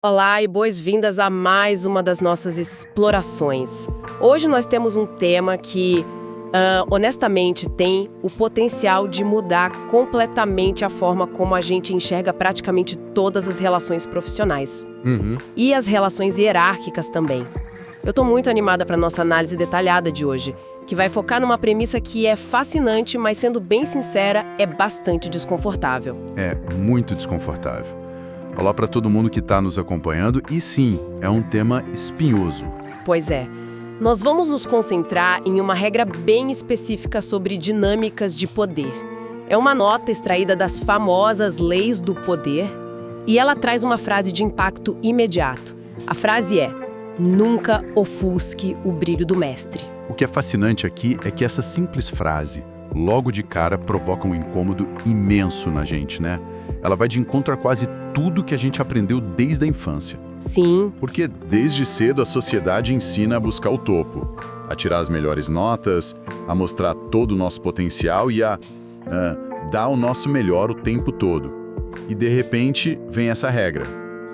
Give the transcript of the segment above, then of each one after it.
Olá e boas-vindas a mais uma das nossas explorações. Hoje nós temos um tema que, honestamente, tem o potencial de mudar completamente a forma como a gente enxerga praticamente todas as relações profissionais. E as relações hierárquicas também. Eu estou muito animada para a nossa análise detalhada de hoje, que vai focar numa premissa que é fascinante, mas, sendo bem sincera, é bastante desconfortável. É muito desconfortável. Olá para todo mundo que está nos acompanhando e sim, é um tema espinhoso. Pois é. Nós vamos nos concentrar em uma regra bem específica sobre dinâmicas de poder. É uma nota extraída das famosas leis do poder e ela traz uma frase de impacto imediato. A frase é: nunca ofusque o brilho do mestre. O que é fascinante aqui é que essa simples frase, logo de cara, provoca um incômodo imenso na gente, né? Ela vai de encontro a quase tudo que a gente aprendeu desde a infância. Sim. Porque desde cedo a sociedade ensina a buscar o topo, a tirar as melhores notas, a mostrar todo o nosso potencial e a dar o nosso melhor o tempo todo. E de repente vem essa regra.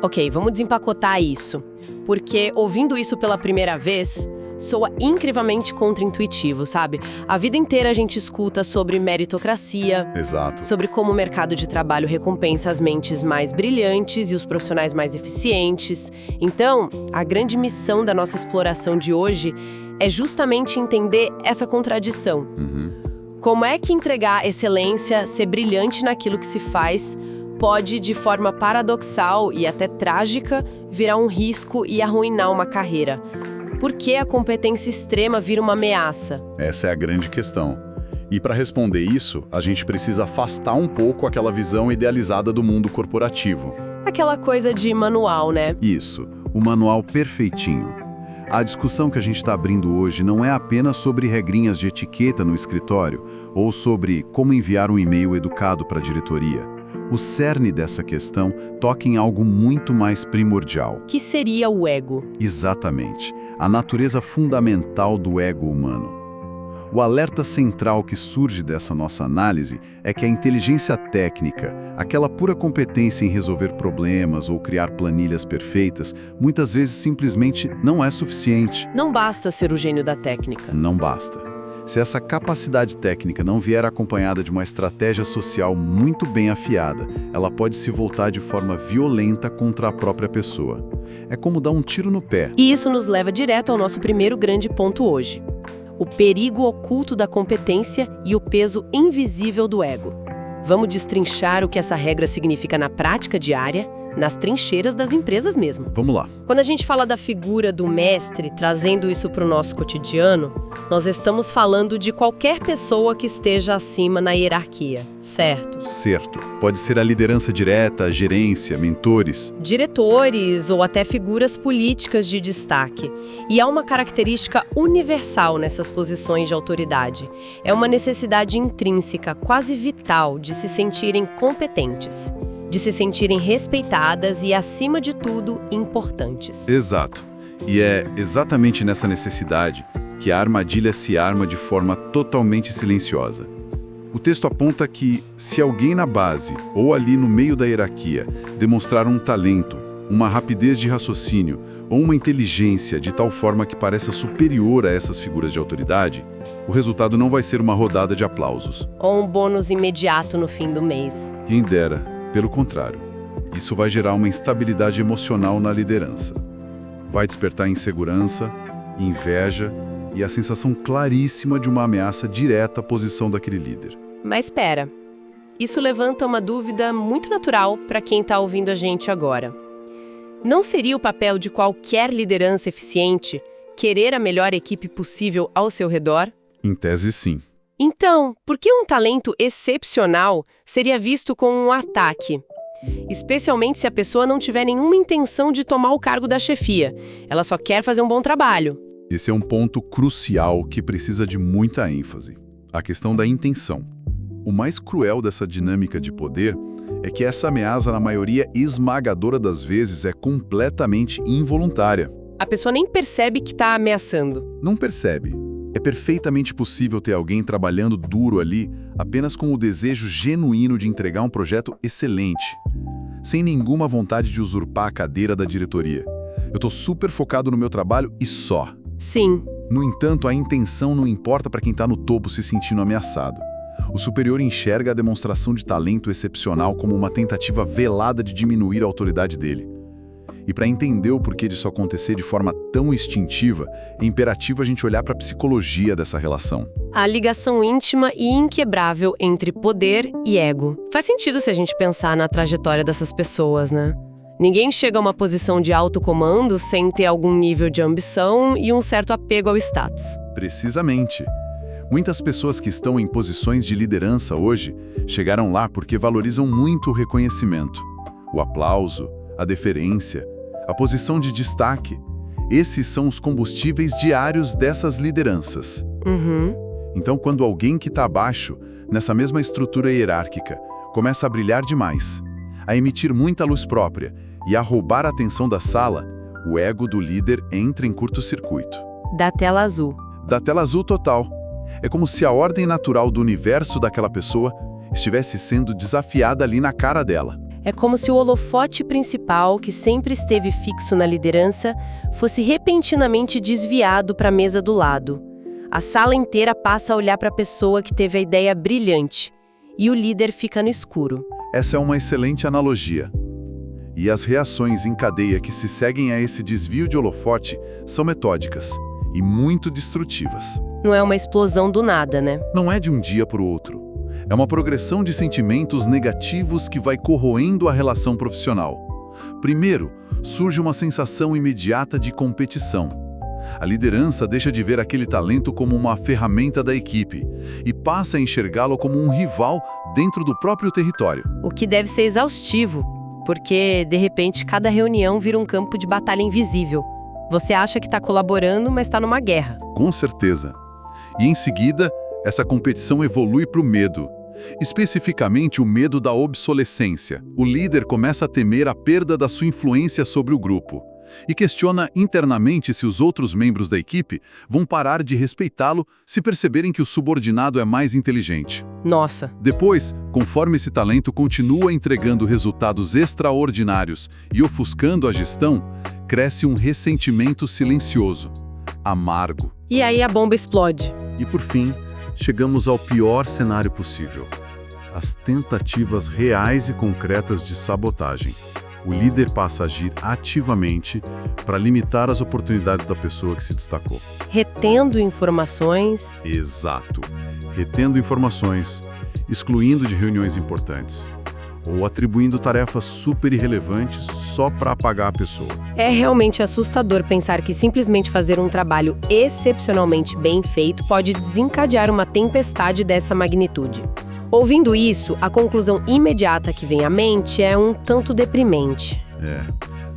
Ok, vamos desempacotar isso. Porque ouvindo isso pela primeira vez, soa incrivelmente contraintuitivo, sabe? A vida inteira a gente escuta sobre meritocracia. Exato. Sobre como o mercado de trabalho recompensa as mentes mais brilhantes e os profissionais mais eficientes. Então, a grande missão da nossa exploração de hoje é justamente entender essa contradição. Como é que entregar excelência, ser brilhante naquilo que se faz, pode, de forma paradoxal e até trágica, virar um risco e arruinar uma carreira? Por que a competência extrema vira uma ameaça? Essa é a grande questão. E para responder isso, a gente precisa afastar um pouco aquela visão idealizada do mundo corporativo. Aquela coisa de manual, né? Isso, o manual perfeitinho. A discussão que a gente está abrindo hoje não é apenas sobre regrinhas de etiqueta no escritório ou sobre como enviar um e-mail educado para a diretoria. O cerne dessa questão toca em algo muito mais primordial. Que seria o ego? Exatamente. A natureza fundamental do ego humano. O alerta central que surge dessa nossa análise é que a inteligência técnica, aquela pura competência em resolver problemas ou criar planilhas perfeitas, muitas vezes simplesmente não é suficiente. Não basta ser o gênio da técnica. Não basta. Se essa capacidade técnica não vier acompanhada de uma estratégia social muito bem afiada, ela pode se voltar de forma violenta contra a própria pessoa. É como dar um tiro no pé. E isso nos leva direto ao nosso primeiro grande ponto hoje: o perigo oculto da competência e o peso invisível do ego. Vamos destrinchar o que essa regra significa na prática diária, nas trincheiras das empresas mesmo. Vamos lá. Quando a gente fala da figura do mestre, trazendo isso para o nosso cotidiano, nós estamos falando de qualquer pessoa que esteja acima na hierarquia, certo? Certo. Pode ser a liderança direta, a gerência, mentores. Diretores ou até figuras políticas de destaque. E há uma característica universal nessas posições de autoridade. É uma necessidade intrínseca, quase vital, de se sentirem competentes, de se sentirem respeitadas e, acima de tudo, importantes. Exato. E é exatamente nessa necessidade que a armadilha se arma de forma totalmente silenciosa. O texto aponta que, se alguém na base ou ali no meio da hierarquia demonstrar um talento, uma rapidez de raciocínio ou uma inteligência de tal forma que pareça superior a essas figuras de autoridade, o resultado não vai ser uma rodada de aplausos. Ou um bônus imediato no fim do mês. Quem dera. Pelo contrário, isso vai gerar uma instabilidade emocional na liderança. Vai despertar insegurança, inveja e a sensação claríssima de uma ameaça direta à posição daquele líder. Mas espera, isso levanta uma dúvida muito natural para quem está ouvindo a gente agora. Não seria o papel de qualquer liderança eficiente querer a melhor equipe possível ao seu redor? Em tese, sim. Então, por que um talento excepcional seria visto como um ataque? Especialmente se a pessoa não tiver nenhuma intenção de tomar o cargo da chefia. Ela só quer fazer um bom trabalho. Esse é um ponto crucial que precisa de muita ênfase. A questão da intenção. O mais cruel dessa dinâmica de poder é que essa ameaça, na maioria esmagadora das vezes, é completamente involuntária. A pessoa nem percebe que está ameaçando. Não percebe. É perfeitamente possível ter alguém trabalhando duro ali apenas com o desejo genuíno de entregar um projeto excelente. sem nenhuma vontade de usurpar a cadeira da diretoria. Eu tô super focado no meu trabalho e só. Sim. No entanto, a intenção não importa para quem está no topo se sentindo ameaçado. O superior enxerga a demonstração de talento excepcional como uma tentativa velada de diminuir a autoridade dele. E para entender o porquê disso acontecer de forma tão instintiva, é imperativo a gente olhar para a psicologia dessa relação. A ligação íntima e inquebrável entre poder e ego. Faz sentido se a gente pensar na trajetória dessas pessoas, né? Ninguém chega a uma posição de alto comando sem ter algum nível de ambição e um certo apego ao status. Precisamente. Muitas pessoas que estão em posições de liderança hoje chegaram lá porque valorizam muito o reconhecimento, o aplauso, a deferência, a posição de destaque. Esses são os combustíveis diários dessas lideranças. Então, quando alguém que está abaixo, nessa mesma estrutura hierárquica, começa a brilhar demais, a emitir muita luz própria e a roubar a atenção da sala, o ego do líder entra em curto-circuito. Da tela azul. Da tela azul total. É como se a ordem natural do universo daquela pessoa estivesse sendo desafiada ali na cara dela. É como se o holofote principal, que sempre esteve fixo na liderança, fosse repentinamente desviado para a mesa do lado. A sala inteira passa a olhar para a pessoa que teve a ideia brilhante, e o líder fica no escuro. Essa é uma excelente analogia. E as reações em cadeia que se seguem a esse desvio de holofote são metódicas e muito destrutivas. Não é uma explosão do nada, né? Não é de um dia para o outro. É uma progressão de sentimentos negativos que vai corroendo a relação profissional. Primeiro, surge uma sensação imediata de competição. A liderança deixa de ver aquele talento como uma ferramenta da equipe e passa a enxergá-lo como um rival dentro do próprio território. O que deve ser exaustivo, porque, de repente, cada reunião vira um campo de batalha invisível. Você acha que está colaborando, mas está numa guerra. Com certeza. E, em seguida, essa competição evolui para o medo. Especificamente o medo da obsolescência. O líder começa a temer a perda da sua influência sobre o grupo e questiona internamente se os outros membros da equipe vão parar de respeitá-lo se perceberem que o subordinado é mais inteligente. Nossa. Depois, conforme esse talento continua entregando resultados extraordinários e ofuscando a gestão, cresce um ressentimento silencioso, amargo. E aí a bomba explode. E por fim, chegamos ao pior cenário possível: as tentativas reais e concretas de sabotagem. O líder passa a agir ativamente para limitar as oportunidades da pessoa que se destacou. Retendo informações. Exato. Retendo informações, excluindo de reuniões importantes, ou atribuindo tarefas super irrelevantes só para apagar a pessoa. É realmente assustador pensar que simplesmente fazer um trabalho excepcionalmente bem feito pode desencadear uma tempestade dessa magnitude. Ouvindo isso, a conclusão imediata que vem à mente é um tanto deprimente.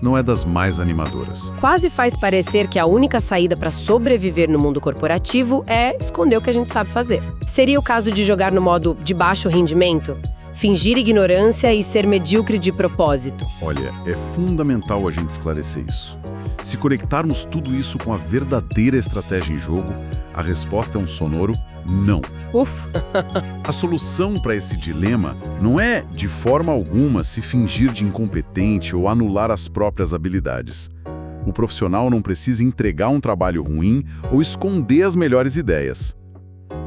Não é das mais animadoras. Quase faz parecer que a única saída para sobreviver no mundo corporativo é esconder o que a gente sabe fazer. Seria o caso de jogar no modo de baixo rendimento? Fingir ignorância e ser medíocre de propósito? Olha, é fundamental a gente esclarecer isso. Se conectarmos tudo isso com a verdadeira estratégia em jogo, a resposta é um sonoro não. A solução para esse dilema não é, de forma alguma, se fingir de incompetente ou anular as próprias habilidades. O profissional não precisa entregar um trabalho ruim ou esconder as melhores ideias.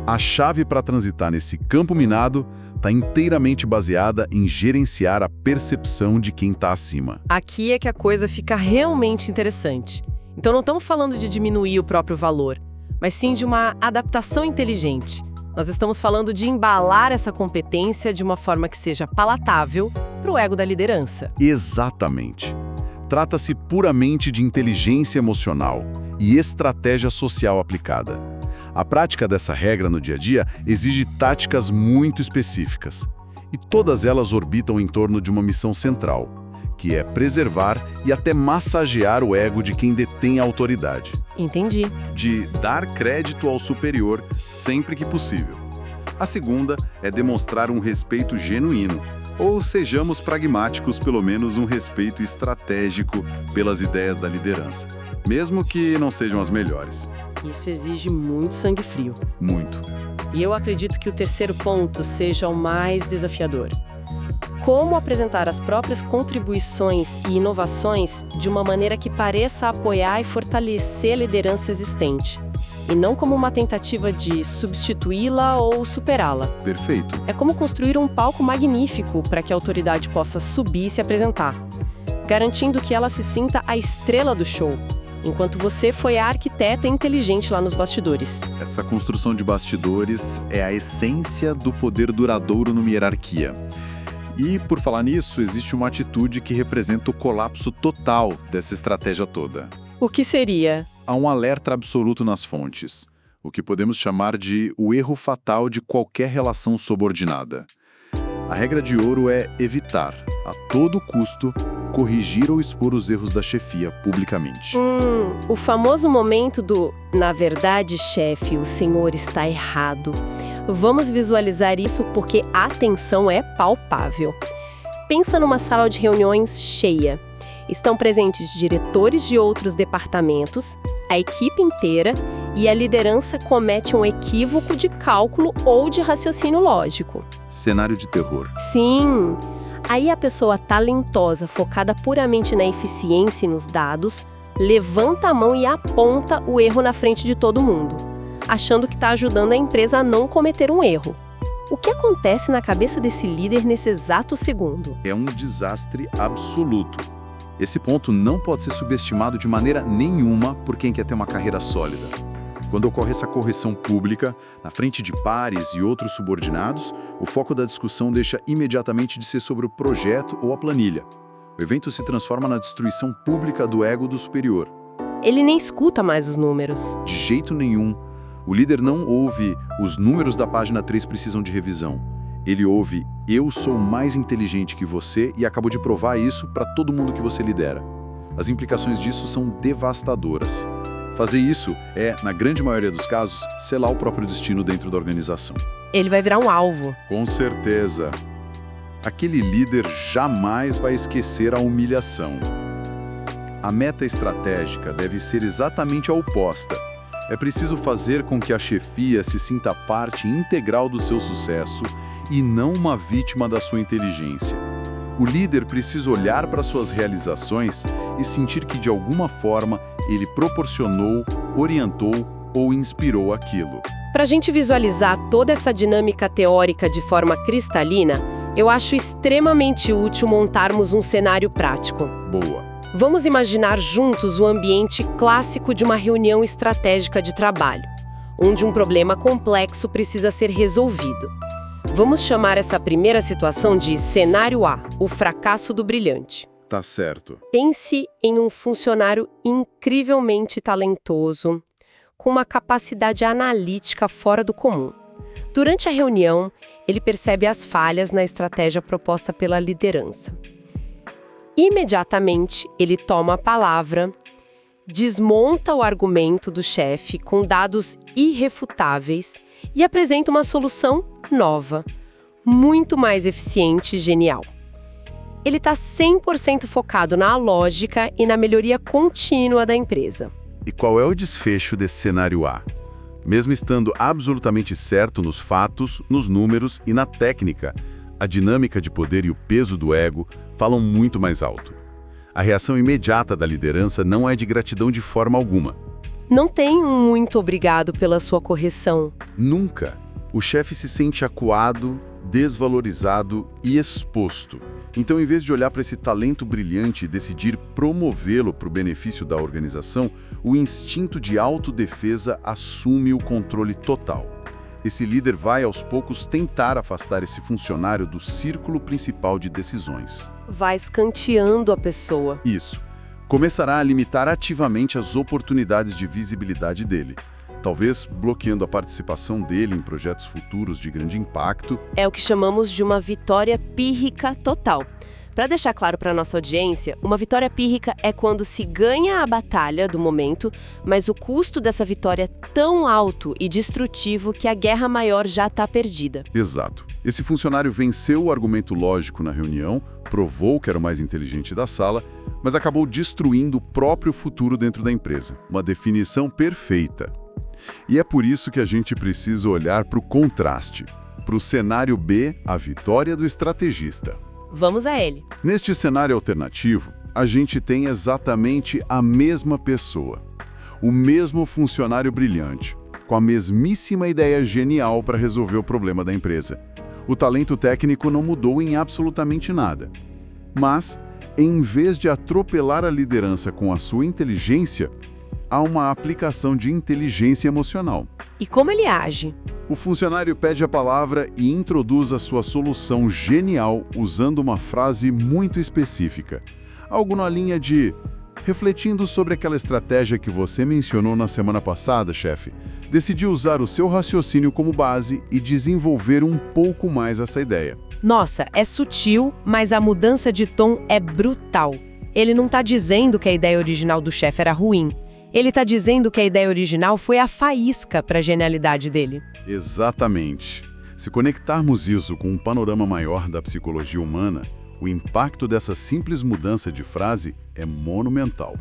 A chave para transitar nesse campo minado está inteiramente baseada em gerenciar a percepção de quem está acima. Aqui é que a coisa fica realmente interessante. Então não estamos falando de diminuir o próprio valor, mas sim de uma adaptação inteligente. Nós estamos falando de embalar essa competência de uma forma que seja palatável para o ego da liderança. Exatamente. Trata-se puramente de inteligência emocional e estratégia social aplicada. A prática dessa regra no dia a dia exige táticas muito específicas, e todas elas orbitam em torno de uma missão central, que é preservar e até massagear o ego de quem detém a autoridade. Entendi. De dar crédito ao superior sempre que possível. A segunda é demonstrar um respeito genuíno, ou sejamos pragmáticos, pelo menos um respeito estratégico pelas ideias da liderança, mesmo que não sejam as melhores. Isso exige muito sangue frio. Muito. E eu acredito que o terceiro ponto seja o mais desafiador. como apresentar as próprias contribuições e inovações de uma maneira que pareça apoiar e fortalecer a liderança existente, e não como uma tentativa de substituí-la ou superá-la. Perfeito. É como construir um palco magnífico para que a autoridade possa subir e se apresentar, garantindo que ela se sinta a estrela do show, enquanto você foi a arquiteta inteligente lá nos bastidores. Essa construção de bastidores é a essência do poder duradouro numa hierarquia. E, por falar nisso, existe uma atitude que representa o colapso total dessa estratégia toda. O que seria? Há um alerta absoluto nas fontes, o que podemos chamar de o erro fatal de qualquer relação subordinada. A regra de ouro é evitar, a todo custo, corrigir ou expor os erros da chefia publicamente. O famoso momento do "na verdade, chefe, o senhor está errado". Vamos visualizar isso porque a tensão é palpável. Pensa numa sala de reuniões cheia. Estão presentes diretores de outros departamentos, a equipe inteira, e a liderança comete um equívoco de cálculo ou de raciocínio lógico. Cenário de terror. Sim! Aí a pessoa talentosa, focada puramente na eficiência e nos dados, levanta a mão e aponta o erro na frente de todo mundo, achando que está ajudando a empresa a não cometer um erro. O que acontece na cabeça desse líder nesse exato segundo? É um desastre absoluto. Esse ponto não pode ser subestimado de maneira nenhuma por quem quer ter uma carreira sólida. Quando ocorre essa correção pública, na frente de pares e outros subordinados, o foco da discussão deixa imediatamente de ser sobre o projeto ou a planilha. O evento se transforma na destruição pública do ego do superior. Ele nem escuta mais os números. De jeito nenhum. O líder não ouve "os números da página 3 precisam de revisão". Ele ouve "eu sou mais inteligente que você e acabo de provar isso para todo mundo que você lidera". As implicações disso são devastadoras. Fazer isso é, na grande maioria dos casos, selar o próprio destino dentro da organização. Ele vai virar um alvo. Com certeza. Aquele líder jamais vai esquecer a humilhação. A meta estratégica deve ser exatamente a oposta. É preciso fazer com que a chefia se sinta parte integral do seu sucesso e não uma vítima da sua inteligência. O líder precisa olhar para suas realizações e sentir que, de alguma forma, ele proporcionou, orientou ou inspirou aquilo. Para a gente visualizar toda essa dinâmica teórica de forma cristalina, eu acho extremamente útil montarmos um cenário prático. Boa. Vamos imaginar juntos o ambiente clássico de uma reunião estratégica de trabalho, onde um problema complexo precisa ser resolvido. Vamos chamar essa primeira situação de cenário A, o fracasso do brilhante. Tá certo. Pense em um funcionário incrivelmente talentoso, com uma capacidade analítica fora do comum. Durante a reunião, ele percebe as falhas na estratégia proposta pela liderança. Imediatamente, ele toma a palavra, desmonta o argumento do chefe com dados irrefutáveis e apresenta uma solução nova, muito mais eficiente e genial. Ele está 100% focado na lógica e na melhoria contínua da empresa. E qual é o desfecho desse cenário A? Mesmo estando absolutamente certo nos fatos, nos números e na técnica, a dinâmica de poder e o peso do ego falam muito mais alto. A reação imediata da liderança não é de gratidão de forma alguma. Não tem um muito obrigado pela sua correção. Nunca. O chefe se sente acuado, desvalorizado e exposto. Então, em vez de olhar para esse talento brilhante e decidir promovê-lo para o benefício da organização, o instinto de autodefesa assume o controle total. Esse líder vai, aos poucos, tentar afastar esse funcionário do círculo principal de decisões. Vai escanteando a pessoa. Isso. Começará a limitar ativamente as oportunidades de visibilidade dele. Talvez bloqueando a participação dele em projetos futuros de grande impacto. É o que chamamos de uma vitória pírrica total. Para deixar claro para a nossa audiência, uma vitória pírrica é quando se ganha a batalha do momento, mas o custo dessa vitória é tão alto e destrutivo que a guerra maior já está perdida. Exato. Esse funcionário venceu o argumento lógico na reunião, provou que era o mais inteligente da sala, mas acabou destruindo o próprio futuro dentro da empresa. Uma definição perfeita. E é por isso que a gente precisa olhar para o contraste, para o cenário B, a vitória do estrategista. Vamos a ele. Neste cenário alternativo, a gente tem exatamente a mesma pessoa, o mesmo funcionário brilhante, com a mesmíssima ideia genial para resolver o problema da empresa. O talento técnico não mudou em absolutamente nada. Mas, em vez de atropelar a liderança com a sua inteligência, há uma aplicação de inteligência emocional. E como ele age? O funcionário pede a palavra e introduz a sua solução genial usando uma frase muito específica. Algo na linha de: refletindo sobre aquela estratégia que você mencionou na semana passada, chefe, decidi usar o seu raciocínio como base e desenvolver um pouco mais essa ideia. Nossa, é sutil, mas a mudança de tom é brutal. Ele não está dizendo que a ideia original do chefe era ruim. Ele está dizendo que a ideia original foi a faísca para a genialidade dele. Exatamente. Se conectarmos isso com um panorama maior da psicologia humana, o impacto dessa simples mudança de frase é monumental.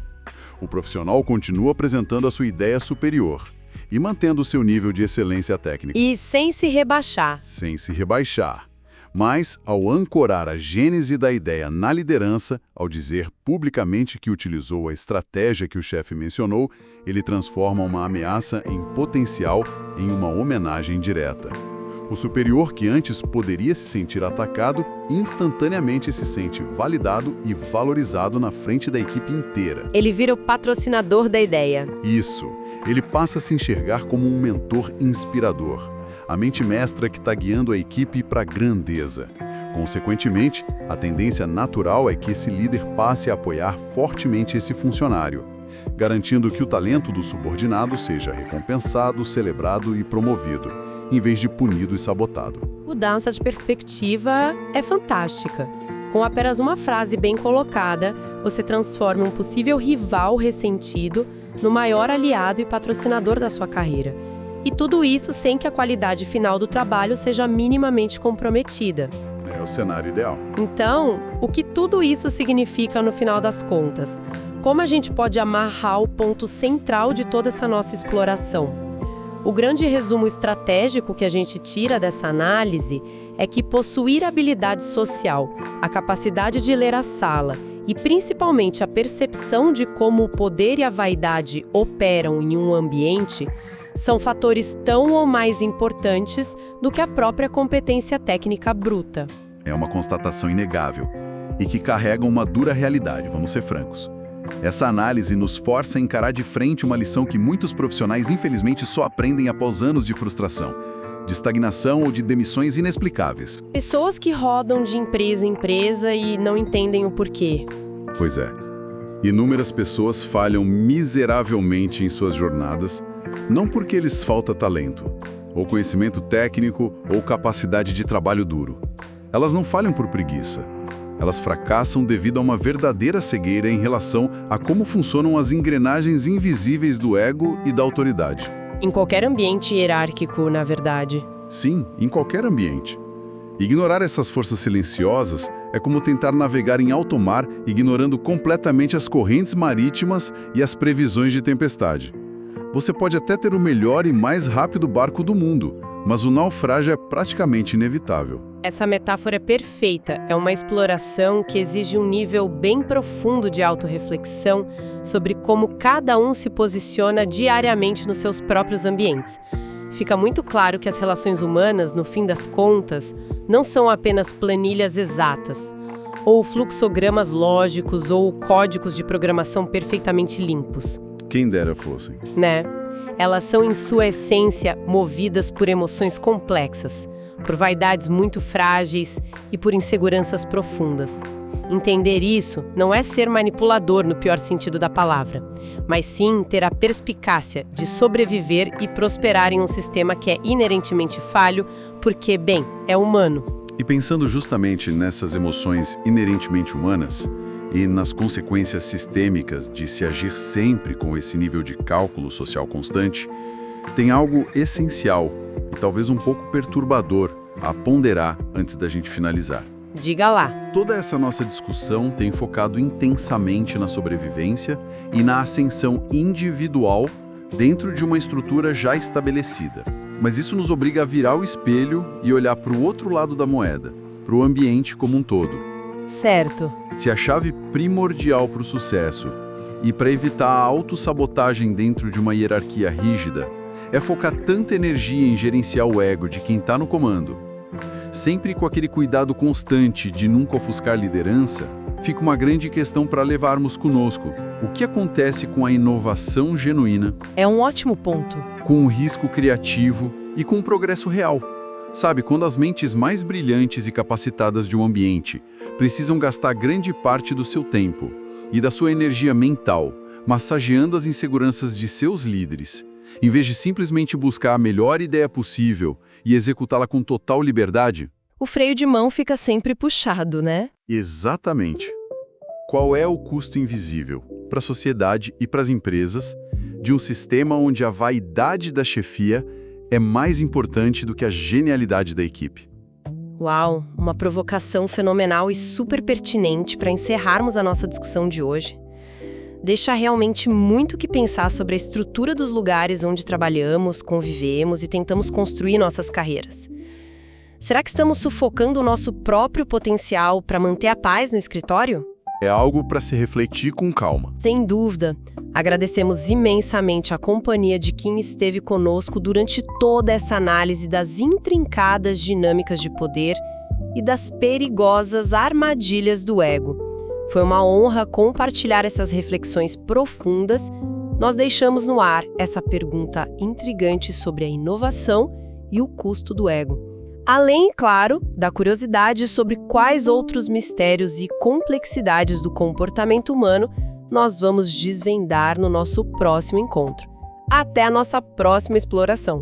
O profissional continua apresentando a sua ideia superior e mantendo o seu nível de excelência técnica. E sem se rebaixar. Sem se rebaixar. Mas, ao ancorar a gênese da ideia na liderança, ao dizer publicamente que utilizou a estratégia que o chefe mencionou, ele transforma uma ameaça em potencial em uma homenagem direta. O superior que antes poderia se sentir atacado, instantaneamente se sente validado e valorizado na frente da equipe inteira. Ele vira o patrocinador da ideia. Isso. Ele passa a se enxergar como um mentor inspirador. A mente mestra que está guiando a equipe para a grandeza. Consequentemente, a tendência natural é que esse líder passe a apoiar fortemente esse funcionário, garantindo que o talento do subordinado seja recompensado, celebrado e promovido, em vez de punido e sabotado. Mudança de perspectiva é fantástica. Com apenas uma frase bem colocada, você transforma um possível rival ressentido no maior aliado e patrocinador da sua carreira. E tudo isso sem que a qualidade final do trabalho seja minimamente comprometida. É o cenário ideal. Então, o que tudo isso significa no final das contas? Como a gente pode amarrar o ponto central de toda essa nossa exploração? O grande resumo estratégico que a gente tira dessa análise é que possuir habilidade social, a capacidade de ler a sala e principalmente a percepção de como o poder e a vaidade operam em um ambiente são fatores tão ou mais importantes do que a própria competência técnica bruta. É uma constatação inegável e que carrega uma dura realidade, vamos ser francos. Essa análise nos força a encarar de frente uma lição que muitos profissionais infelizmente só aprendem após anos de frustração, de estagnação ou de demissões inexplicáveis. Pessoas que rodam de empresa em empresa e não entendem o porquê. Pois é. Inúmeras pessoas falham miseravelmente em suas jornadas, não porque lhes falta talento, ou conhecimento técnico, ou capacidade de trabalho duro. Elas não falham por preguiça. Elas fracassam devido a uma verdadeira cegueira em relação a como funcionam as engrenagens invisíveis do ego e da autoridade. Em qualquer ambiente hierárquico, na verdade. Sim, em qualquer ambiente. Ignorar essas forças silenciosas é como tentar navegar em alto mar, ignorando completamente as correntes marítimas e as previsões de tempestade. Você pode até ter o melhor e mais rápido barco do mundo, mas o naufrágio é praticamente inevitável. Essa metáfora é perfeita. É uma exploração que exige um nível bem profundo de autorreflexão sobre como cada um se posiciona diariamente nos seus próprios ambientes. Fica muito claro que as relações humanas, no fim das contas, não são apenas planilhas exatas, ou fluxogramas lógicos ou códigos de programação perfeitamente limpos. Quem dera fossem. Né? Elas são, em sua essência, movidas por emoções complexas, por vaidades muito frágeis e por inseguranças profundas. Entender isso não é ser manipulador no pior sentido da palavra, mas sim ter a perspicácia de sobreviver e prosperar em um sistema que é inerentemente falho, porque, bem, é humano. E pensando justamente nessas emoções inerentemente humanas, e nas consequências sistêmicas de se agir sempre com esse nível de cálculo social constante, tem algo essencial e talvez um pouco perturbador a ponderar antes da gente finalizar. Diga lá. Toda essa nossa discussão tem focado intensamente na sobrevivência e na ascensão individual dentro de uma estrutura já estabelecida. Mas isso nos obriga a virar o espelho e olhar para o outro lado da moeda, para o ambiente como um todo. Certo. Se a chave primordial para o sucesso e para evitar a autossabotagem dentro de uma hierarquia rígida é focar tanta energia em gerenciar o ego de quem está no comando, sempre com aquele cuidado constante de nunca ofuscar liderança, fica uma grande questão para levarmos conosco. O que acontece com a inovação genuína? É um ótimo ponto. Com o risco criativo e com o progresso real. Sabe, quando as mentes mais brilhantes e capacitadas de um ambiente precisam gastar grande parte do seu tempo e da sua energia mental massageando as inseguranças de seus líderes, em vez de simplesmente buscar a melhor ideia possível e executá-la com total liberdade? O freio de mão fica sempre puxado, né? Exatamente. Qual é o custo invisível para a sociedade e para as empresas de um sistema onde a vaidade da chefia é mais importante do que a genialidade da equipe? Uau, uma provocação fenomenal e super pertinente para encerrarmos a nossa discussão de hoje. Deixa realmente muito o que pensar sobre a estrutura dos lugares onde trabalhamos, convivemos e tentamos construir nossas carreiras. Será que estamos sufocando o nosso próprio potencial para manter a paz no escritório? É algo para se refletir com calma. Sem dúvida. Agradecemos imensamente a companhia de quem esteve conosco durante toda essa análise das intrincadas dinâmicas de poder e das perigosas armadilhas do ego. Foi uma honra compartilhar essas reflexões profundas. Nós deixamos no ar essa pergunta intrigante sobre a inovação e o custo do ego. Além, claro, da curiosidade sobre quais outros mistérios e complexidades do comportamento humano nós vamos desvendar no nosso próximo encontro. Até a nossa próxima exploração!